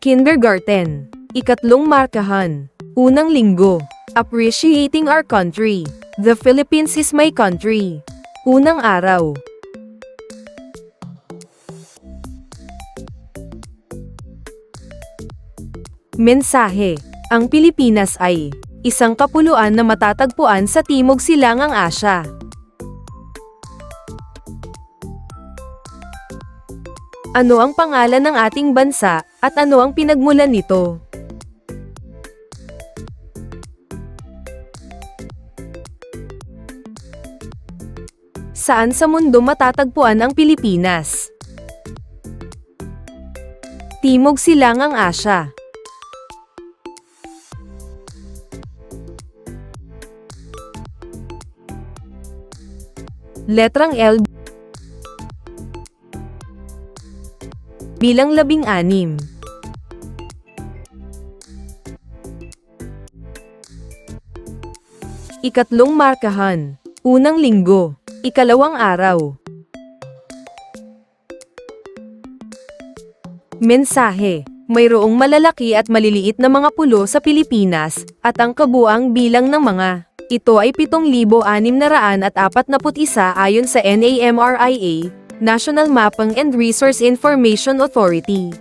Kindergarten. Ikatlong markahan. Unang linggo. Appreciating our country. The Philippines is my country. Unang araw. Mensahe. Ang Pilipinas ay isang kapuluan na matatagpuan sa Timog Silangang Asya. Ano ang pangalan ng ating bansa, at ano ang pinagmulan nito? Saan sa mundo matatagpuan ang Pilipinas? Timog Silangang Asya. Letrang L. Bilang 16. Ikatlong markahan. Unang linggo. Ikalawang araw. Mensahe. Mayroong malalaki at maliliit na mga pulo sa Pilipinas, at ang kabuang bilang ng mga ito ay 7,641 ayon sa NAMRIA, National Mapping and Resource Information Authority.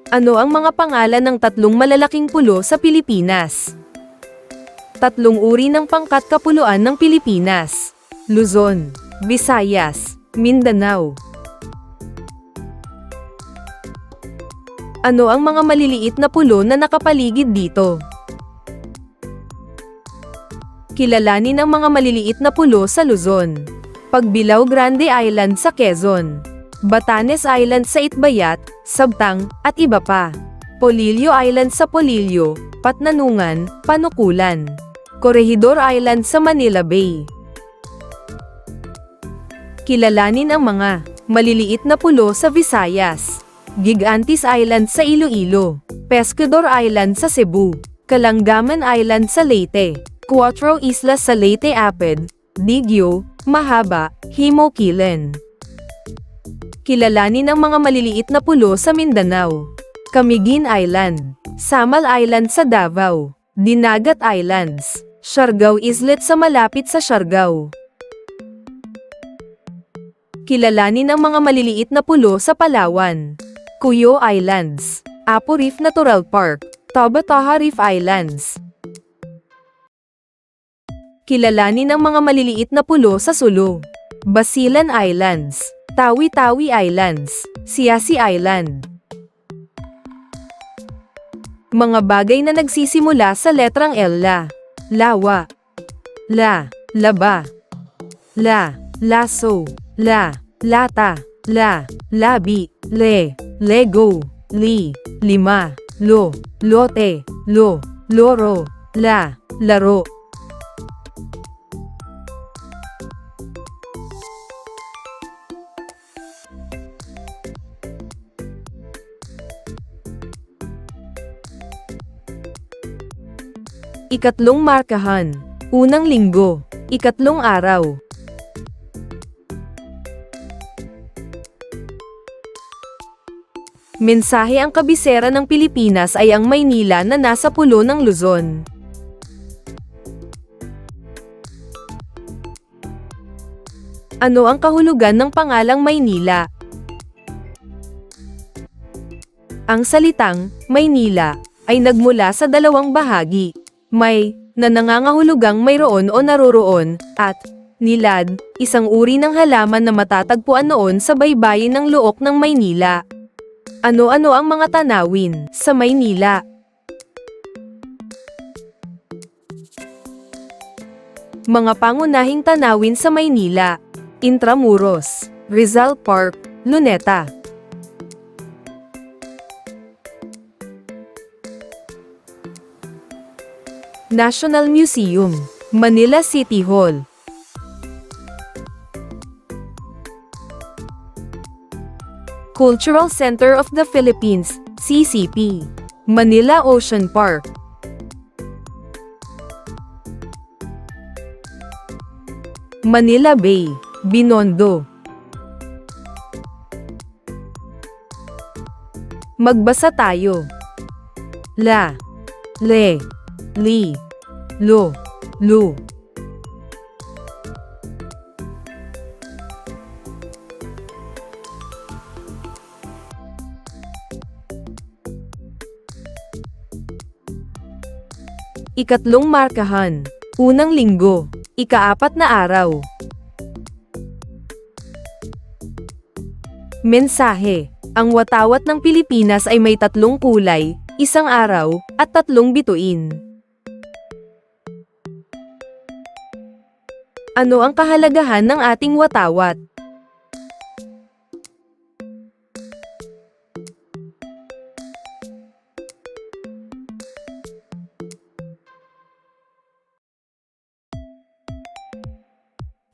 Ano ang mga pangalan ng tatlong malalaking pulo sa Pilipinas? Tatlong uri ng pangkat kapuluan ng Pilipinas: Luzon, Visayas, Mindanao. Ano ang mga maliliit na pulo na nakapaligid dito? Kilalanin ang mga maliliit na pulo sa Luzon. Pagbilao Grande Island sa Quezon, Batanes Island sa Itbayat, Sabtang, at iba pa. Polillo Island sa Polillo, Patnanungan, Panukulan. Corregidor Island sa Manila Bay. Kilalanin ang mga maliliit na pulo sa Visayas. Gigantes Island sa Iloilo, Pescador Island sa Cebu, Kalangaman Island sa Leyte, Cuatro Islas sa Leyte Aped, Digyo, Mahaba, Himokilen. Kilalanin ang mga maliliit na pulo sa Mindanao. Camiguin Island, Samal Island sa Davao, Dinagat Islands, Siargao Islet sa malapit sa Siargao. Kilalanin ang mga maliliit na pulo sa Palawan. Cuyo Islands, Apo Reef Natural Park, Tabataha Reef Islands. Kilalanin ang mga maliliit na pulo sa Sulu. Basilan Islands, Tawi-Tawi Islands, Siasi Island. Mga bagay na nagsisimula sa letrang L. Lawa, La, Laba, La, Laso, La, Lata, La, Labi, Le, Lego, Li, Lima, Lo, Lote, Lo, Loro, La, Laro. Ikatlong markahan. Unang linggo. Ikatlong araw. Mensahe. Ang kabisera ng Pilipinas ay ang Maynila na nasa pulo ng Luzon. Ano ang kahulugan ng pangalang Maynila? Ang salitang Maynila ay nagmula sa dalawang bahagi. May na nangangahulugang mayroon o naroroon, at nilad, isang uri ng halaman na matatagpuan noon sa baybayin ng Luok ng Maynila. Ano-ano ang mga tanawin sa Maynila? Mga pangunahing tanawin sa Maynila: Intramuros, Rizal Park, Luneta. National Museum, Manila City Hall. Cultural Center of the Philippines, CCP, Manila Ocean Park. Manila Bay, Binondo. Magbasa tayo. La, le, li, lo, lu. Ikatlong markahan. Unang linggo. Ika-4 na araw. Mensahe. Ang watawat ng Pilipinas ay may 3 kulay, 1 araw, at 3 bituin. Ano ang kahalagahan ng ating watawat?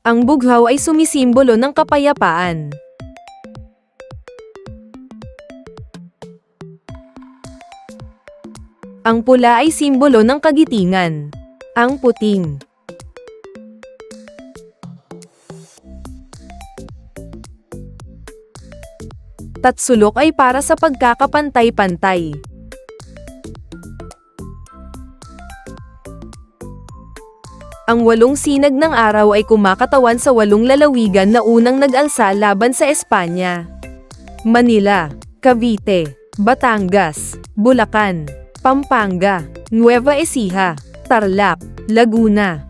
Ang bughaw ay sumisimbolo ng kapayapaan. Ang pula ay simbolo ng kagitingan. Ang puting. Tatsulok ay para sa pagkakapantay-pantay. Ang 8 sinag ng araw ay kumakatawan sa 8 lalawigan na unang nag-alsa laban sa Espanya. Manila, Cavite, Batangas, Bulacan, Pampanga, Nueva Ecija, Tarlac, Laguna.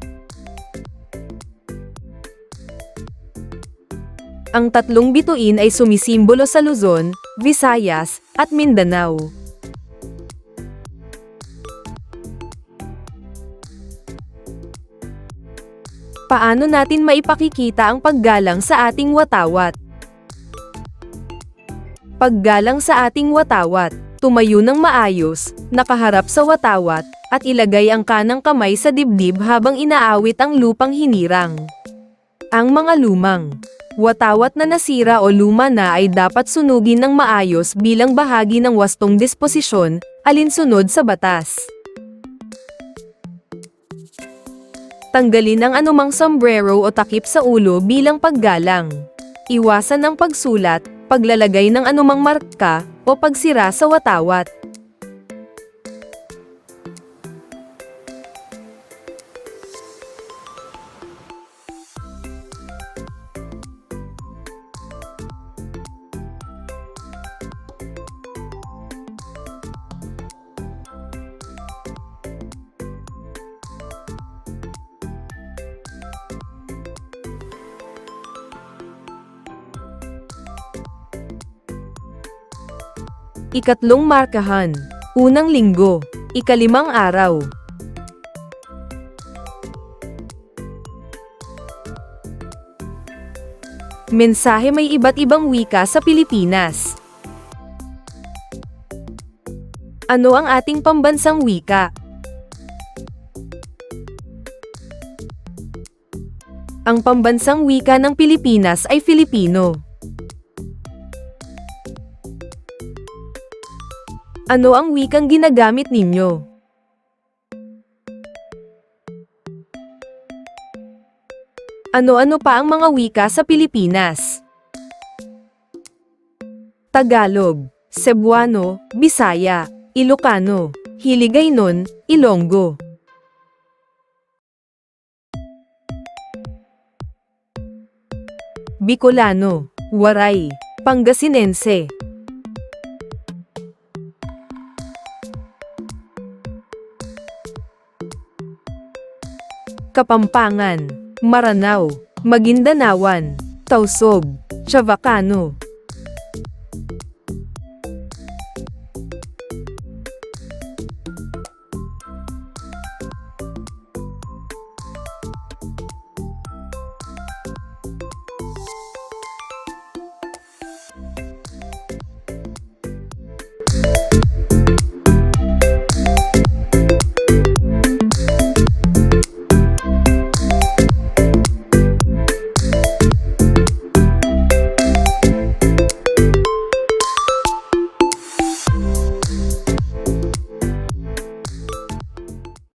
Ang 3 bituin ay sumisimbolo sa Luzon, Visayas, at Mindanao. Paano natin maipakikita ang paggalang sa ating watawat? Paggalang sa ating watawat, tumayo ng maayos, nakaharap sa watawat, at ilagay ang kanang kamay sa dibdib habang inaawit ang lupang hinirang. Ang mga lumang watawat na nasira o luma na ay dapat sunugin ng maayos bilang bahagi ng wastong disposisyon, alinsunod sa batas. Tanggalin ang anumang sombrero o takip sa ulo bilang paggalang. Iwasan ang pagsulat, paglalagay ng anumang marka, o pagsira sa watawat. Ikatlong markahan. Unang linggo. Ika-5 araw. Mensahe. May iba't ibang wika sa Pilipinas. Ano ang ating pambansang wika? Ang pambansang wika ng Pilipinas ay Filipino. Ano ang wikang ginagamit ninyo? Ano-ano pa ang mga wika sa Pilipinas? Tagalog, Cebuano, Bisaya, Ilocano, Hiligaynon, Ilonggo. Bicolano, Waray, Pangasinense. Kapampangan, Maranao, Magindanaoan, Tausog, Chavacano.